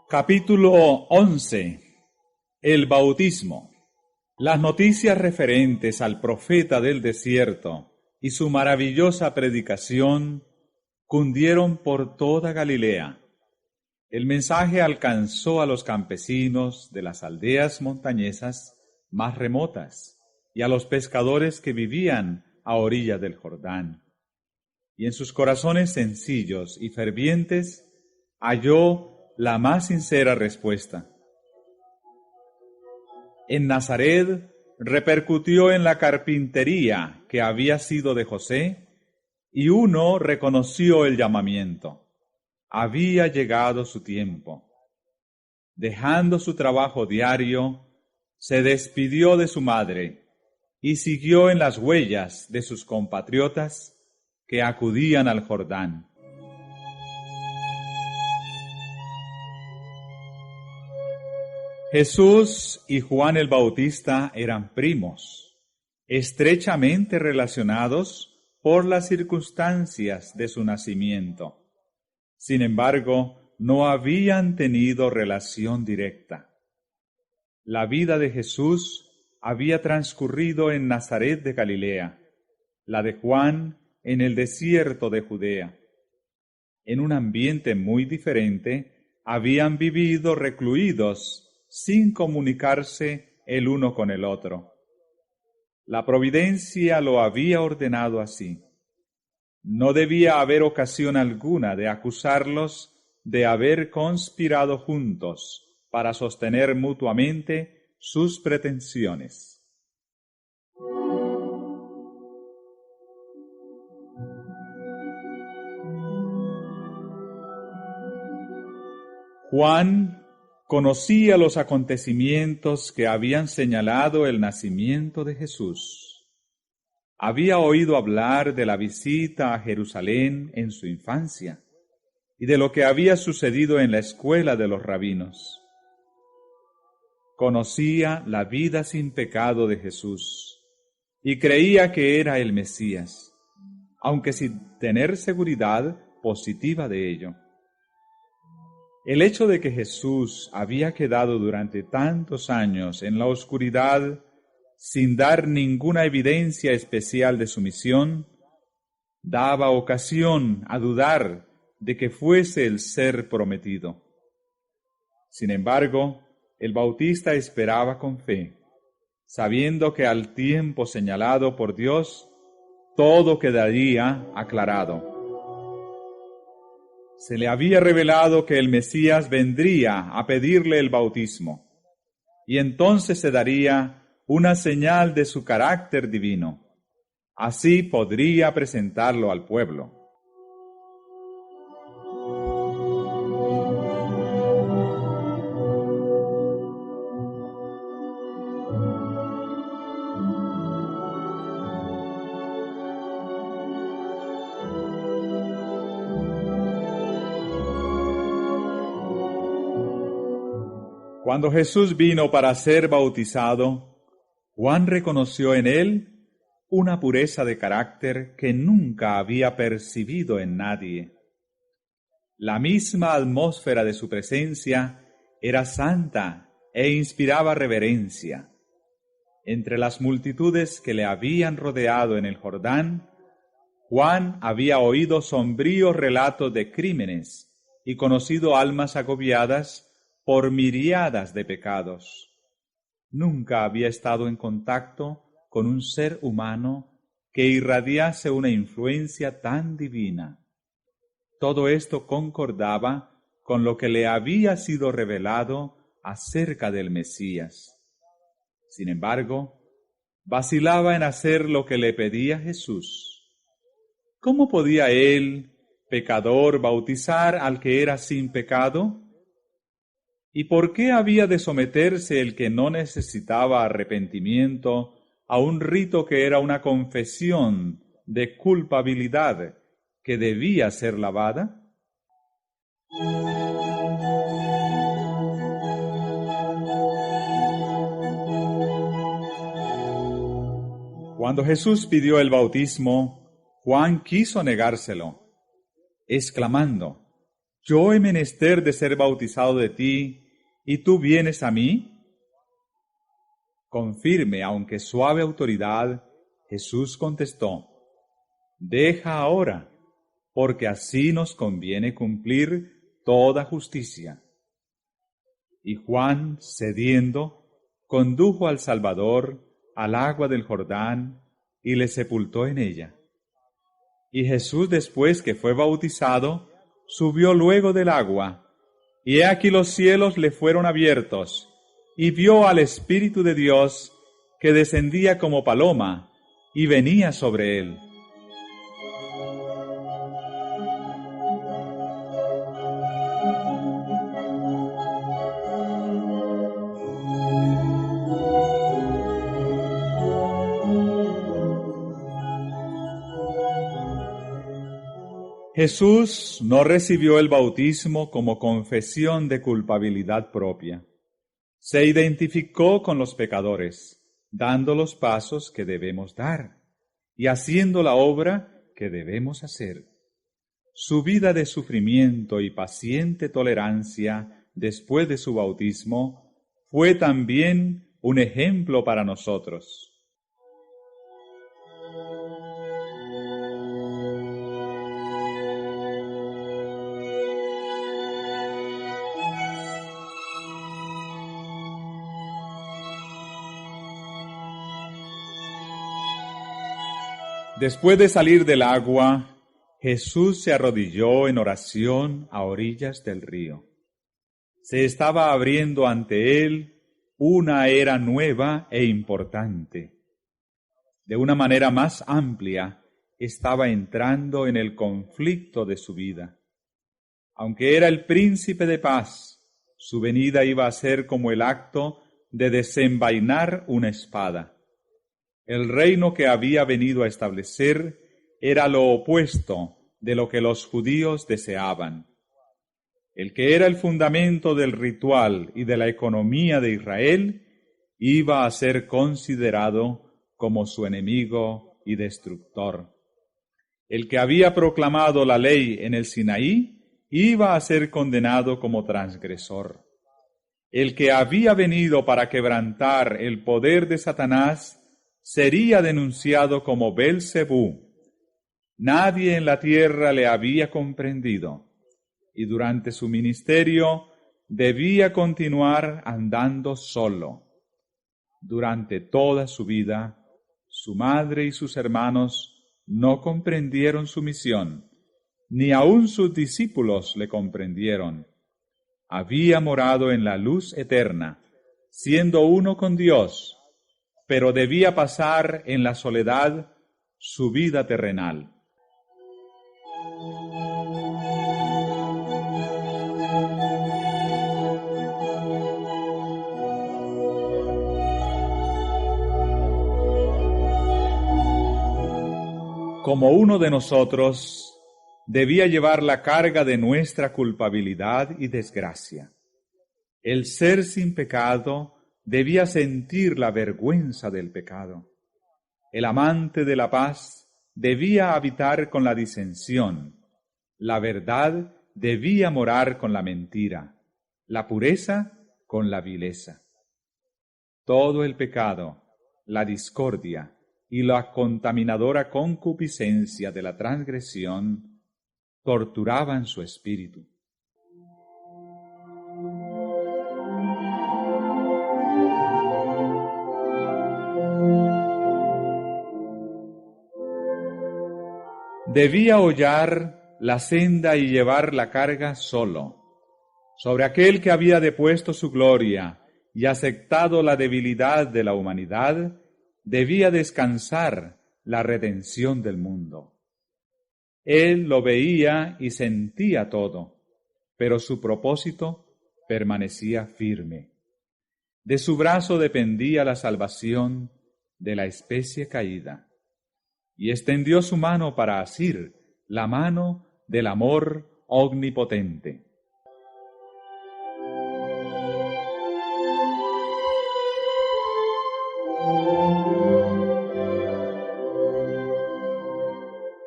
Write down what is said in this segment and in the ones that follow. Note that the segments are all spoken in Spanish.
Capítulo 11. El bautismo. Las noticias referentes al profeta del desierto y su maravillosa predicación cundieron por toda Galilea. El mensaje alcanzó a los campesinos de las aldeas montañesas más remotas y a los pescadores que vivían a orilla del Jordán. Y en sus corazones sencillos y fervientes halló la más sincera respuesta. En Nazaret repercutió en la carpintería que había sido de José, y uno reconoció el llamamiento. Había llegado su tiempo. Dejando su trabajo diario, se despidió de su madre y siguió en las huellas de sus compatriotas que acudían al Jordán. Jesús y Juan el Bautista eran primos, estrechamente relacionados por las circunstancias de su nacimiento. Sin embargo, no habían tenido relación directa. La vida de Jesús había transcurrido en Nazaret de Galilea, la de Juan en el desierto de Judea. En un ambiente muy diferente, habían vivido recluidos sin comunicarse el uno con el otro. La providencia lo había ordenado así. No debía haber ocasión alguna de acusarlos de haber conspirado juntos para sostener mutuamente sus pretensiones. Juan conocía los acontecimientos que habían señalado el nacimiento de Jesús. Había oído hablar de la visita a Jerusalén en su infancia y de lo que había sucedido en la escuela de los rabinos. Conocía la vida sin pecado de Jesús y creía que era el Mesías, aunque sin tener seguridad positiva de ello. El hecho de que Jesús había quedado durante tantos años en la oscuridad sin dar ninguna evidencia especial de su misión, daba ocasión a dudar de que fuese el ser prometido. Sin embargo, el Bautista esperaba con fe, sabiendo que al tiempo señalado por Dios, todo quedaría aclarado. Se le había revelado que el Mesías vendría a pedirle el bautismo, y entonces se daría una señal de su carácter divino. Así podría presentarlo al pueblo. Cuando Jesús vino para ser bautizado, Juan reconoció en él una pureza de carácter que nunca había percibido en nadie. La misma atmósfera de su presencia era santa e inspiraba reverencia. Entre las multitudes que le habían rodeado en el Jordán, Juan había oído sombríos relatos de crímenes y conocido almas agobiadas por miriadas de pecados. Nunca había estado en contacto con un ser humano que irradiase una influencia tan divina. Todo esto concordaba con lo que le había sido revelado acerca del Mesías. Sin embargo, vacilaba en hacer lo que le pedía Jesús. ¿Cómo podía él, pecador, bautizar al que era sin pecado? ¿Y por qué había de someterse el que no necesitaba arrepentimiento a un rito que era una confesión de culpabilidad que debía ser lavada? Cuando Jesús pidió el bautismo, Juan quiso negárselo, exclamando: ¿yo he menester de ser bautizado de ti, y tú vienes a mí? Con firme, aunque suave autoridad, Jesús contestó: Deja ahora, porque así nos conviene cumplir toda justicia. Y Juan, cediendo, condujo al Salvador al agua del Jordán y le sepultó en ella. Y Jesús, después que fue bautizado, subió luego del agua, y he aquí los cielos le fueron abiertos, y vio al Espíritu de Dios que descendía como paloma y venía sobre él. Jesús no recibió el bautismo como confesión de culpabilidad propia. Se identificó con los pecadores, dando los pasos que debemos dar y haciendo la obra que debemos hacer. Su vida de sufrimiento y paciente tolerancia después de su bautismo fue también un ejemplo para nosotros. Después de salir del agua, Jesús se arrodilló en oración a orillas del río. Se estaba abriendo ante él una era nueva e importante. De una manera más amplia, estaba entrando en el conflicto de su vida. Aunque era el príncipe de paz, su venida iba a ser como el acto de desenvainar una espada. El reino que había venido a establecer era lo opuesto de lo que los judíos deseaban. El que era el fundamento del ritual y de la economía de Israel iba a ser considerado como su enemigo y destructor. El que había proclamado la ley en el Sinaí iba a ser condenado como transgresor. El que había venido para quebrantar el poder de Satanás sería denunciado como Belcebú. Nadie en la tierra le había comprendido, y durante su ministerio debía continuar andando solo. Durante toda su vida, su madre y sus hermanos no comprendieron su misión, ni aun sus discípulos le comprendieron. Había morado en la luz eterna, siendo uno con Dios, pero debía pasar en la soledad su vida terrenal. Como uno de nosotros, debía llevar la carga de nuestra culpabilidad y desgracia. El ser sin pecado debía sentir la vergüenza del pecado. El amante de la paz debía habitar con la disensión. La verdad debía morar con la mentira. La pureza con la vileza. Todo el pecado, la discordia y la contaminadora concupiscencia de la transgresión torturaban su espíritu. Debía hollar la senda y llevar la carga solo. Sobre aquel que había depuesto su gloria y aceptado la debilidad de la humanidad, debía descansar la redención del mundo. Él lo veía y sentía todo, pero su propósito permanecía firme. De su brazo dependía la salvación de la especie caída. Y extendió su mano para asir la mano del amor omnipotente.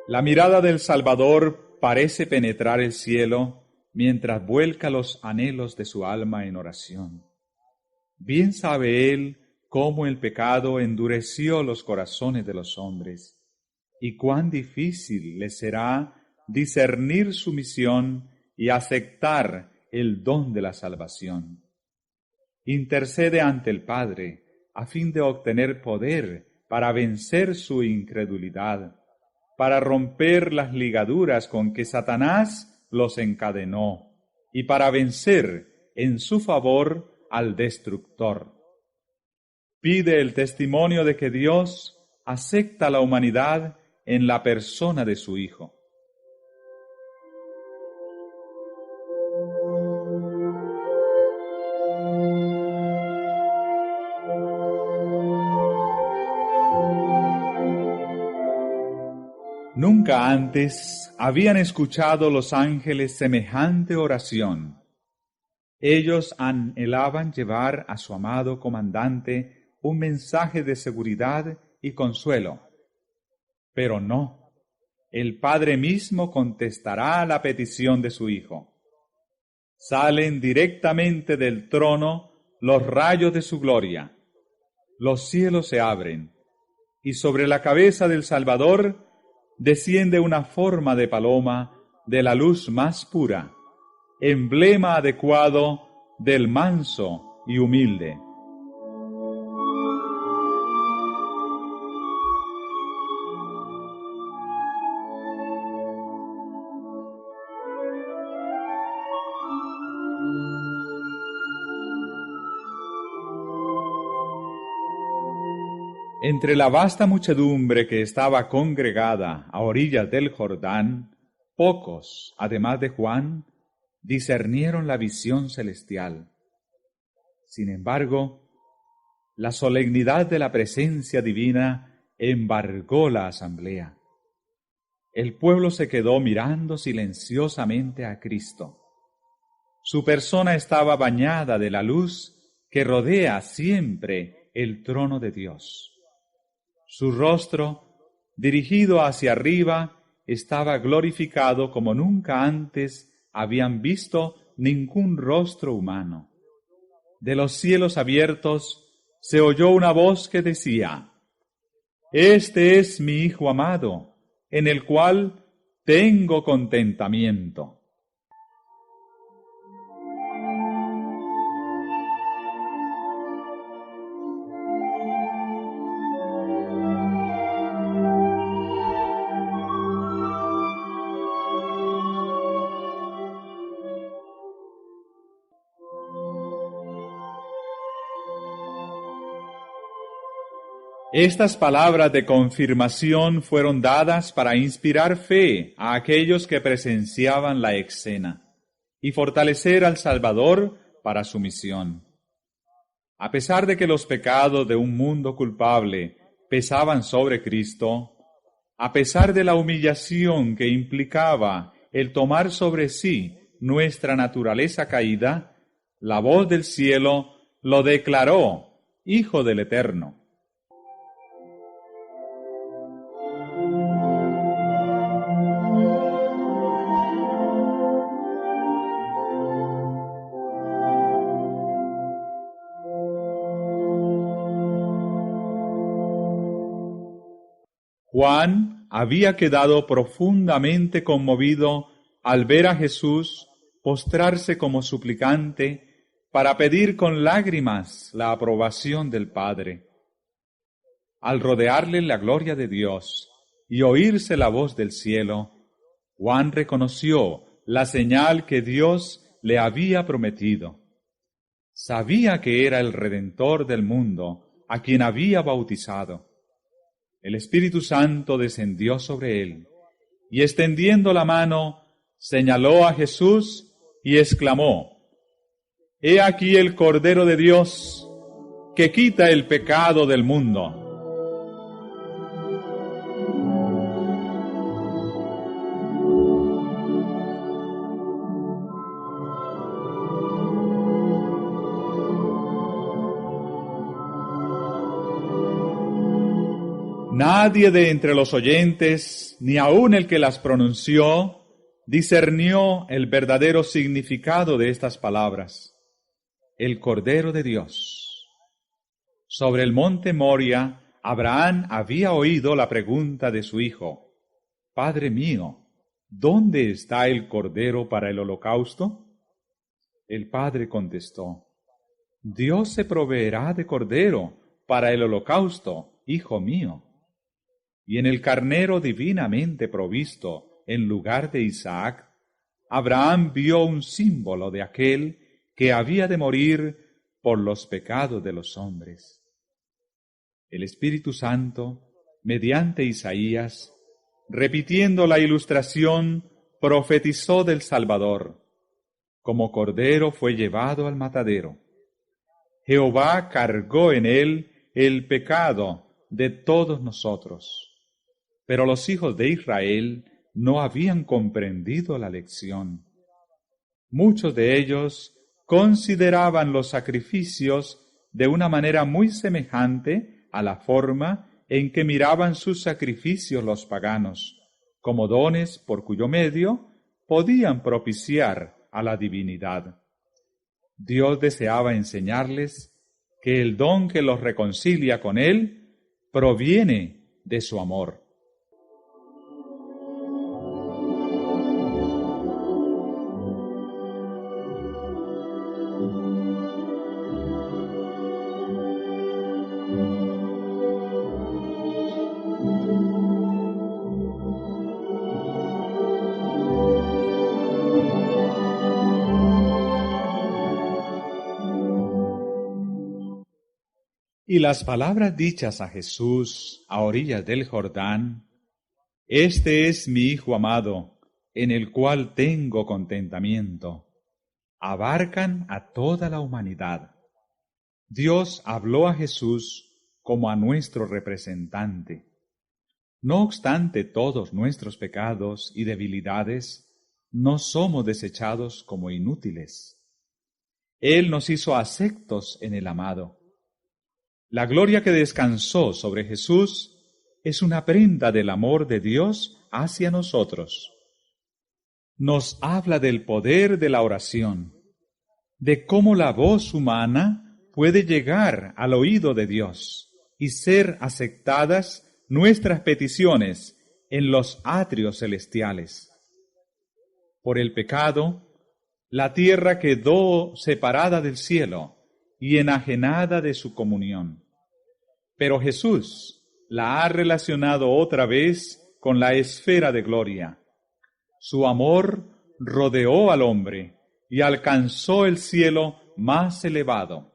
La mirada del Salvador parece penetrar el cielo mientras vuelca los anhelos de su alma en oración. Bien sabe Él cómo el pecado endureció los corazones de los hombres, y cuán difícil les será discernir su misión y aceptar el don de la salvación. Intercede ante el Padre a fin de obtener poder para vencer su incredulidad, para romper las ligaduras con que Satanás los encadenó y para vencer en su favor al destructor. Pide el testimonio de que Dios acepta la humanidad en la persona de su Hijo. Nunca antes habían escuchado los ángeles semejante oración. Ellos anhelaban llevar a su amado comandante un mensaje de seguridad y consuelo. Pero no, el Padre mismo contestará a la petición de su Hijo. Salen directamente del trono los rayos de su gloria. Los cielos se abren, y sobre la cabeza del Salvador desciende una forma de paloma de la luz más pura, emblema adecuado del manso y humilde. Entre la vasta muchedumbre que estaba congregada a orillas del Jordán, pocos, además de Juan, discernieron la visión celestial. Sin embargo, la solemnidad de la presencia divina embargó la asamblea. El pueblo se quedó mirando silenciosamente a Cristo. Su persona estaba bañada de la luz que rodea siempre el trono de Dios. Su rostro, dirigido hacia arriba, estaba glorificado como nunca antes habían visto ningún rostro humano. De los cielos abiertos se oyó una voz que decía: «Este es mi Hijo amado, en el cual tengo contentamiento». Estas palabras de confirmación fueron dadas para inspirar fe a aquellos que presenciaban la escena y fortalecer al Salvador para su misión. A pesar de que los pecados de un mundo culpable pesaban sobre Cristo, a pesar de la humillación que implicaba el tomar sobre sí nuestra naturaleza caída, la voz del cielo lo declaró Hijo del Eterno. Juan había quedado profundamente conmovido al ver a Jesús postrarse como suplicante para pedir con lágrimas la aprobación del Padre. Al rodearle la gloria de Dios y oírse la voz del cielo, Juan reconoció la señal que Dios le había prometido. Sabía que era el Redentor del mundo a quien había bautizado. El Espíritu Santo descendió sobre él, y extendiendo la mano, señaló a Jesús y exclamó: «He aquí el Cordero de Dios, que quita el pecado del mundo». Nadie de entre los oyentes, ni aun el que las pronunció, discernió el verdadero significado de estas palabras: el Cordero de Dios. Sobre el monte Moria, Abraham había oído la pregunta de su hijo: Padre mío, ¿dónde está el Cordero para el holocausto? El padre contestó: Dios se proveerá de Cordero para el holocausto, hijo mío. Y en el carnero divinamente provisto en lugar de Isaac, Abraham vio un símbolo de aquel que había de morir por los pecados de los hombres. El Espíritu Santo, mediante Isaías, repitiendo la ilustración, profetizó del Salvador: como cordero fue llevado al matadero. Jehová cargó en él el pecado de todos nosotros. Pero los hijos de Israel no habían comprendido la lección. Muchos de ellos consideraban los sacrificios de una manera muy semejante a la forma en que miraban sus sacrificios los paganos, como dones por cuyo medio podían propiciar a la divinidad. Dios deseaba enseñarles que el don que los reconcilia con Él proviene de su amor. Y las palabras dichas a Jesús a orillas del Jordán: Este es mi Hijo amado, en el cual tengo contentamiento, abarcan a toda la humanidad. Dios habló a Jesús como a nuestro representante. No obstante todos nuestros pecados y debilidades, no somos desechados como inútiles. Él nos hizo aceptos en el amado. La gloria que descansó sobre Jesús es una prenda del amor de Dios hacia nosotros. Nos habla del poder de la oración, de cómo la voz humana puede llegar al oído de Dios y ser aceptadas nuestras peticiones en los atrios celestiales. Por el pecado, la tierra quedó separada del cielo y enajenada de su comunión. Pero Jesús la ha relacionado otra vez con la esfera de gloria. Su amor rodeó al hombre y alcanzó el cielo más elevado.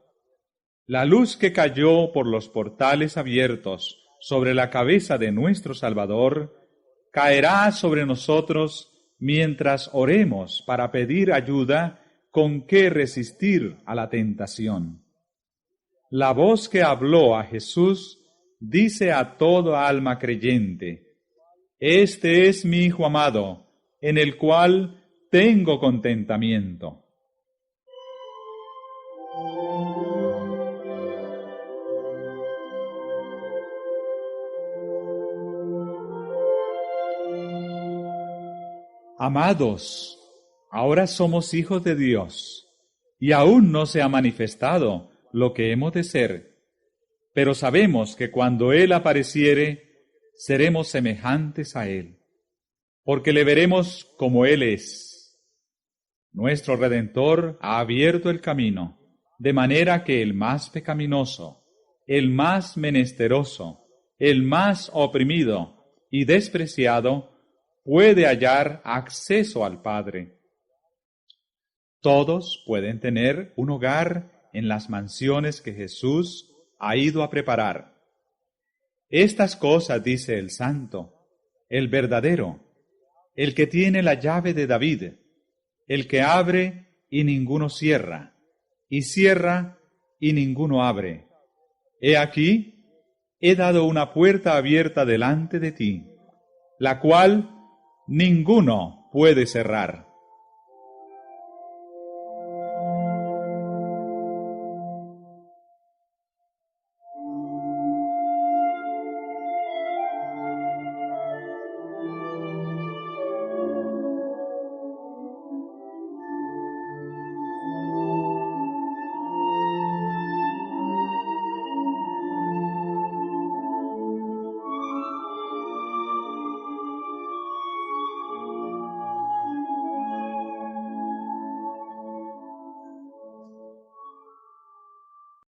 La luz que cayó por los portales abiertos sobre la cabeza de nuestro Salvador caerá sobre nosotros mientras oremos para pedir ayuda con que resistir a la tentación. La voz que habló a Jesús dice a toda alma creyente: Este es mi Hijo amado, en el cual tengo contentamiento. Amados, ahora somos hijos de Dios, y aún no se ha manifestado lo que hemos de ser, pero sabemos que cuando Él apareciere, seremos semejantes a Él, porque le veremos como Él es. Nuestro Redentor ha abierto el camino, de manera que el más pecaminoso, el más menesteroso, el más oprimido y despreciado puede hallar acceso al Padre. Todos pueden tener un hogar en las mansiones que Jesús ha ido a preparar. Estas cosas dice el Santo, el verdadero, el que tiene la llave de David, el que abre y ninguno cierra, y cierra y ninguno abre. He aquí, he dado una puerta abierta delante de ti, la cual ninguno puede cerrar.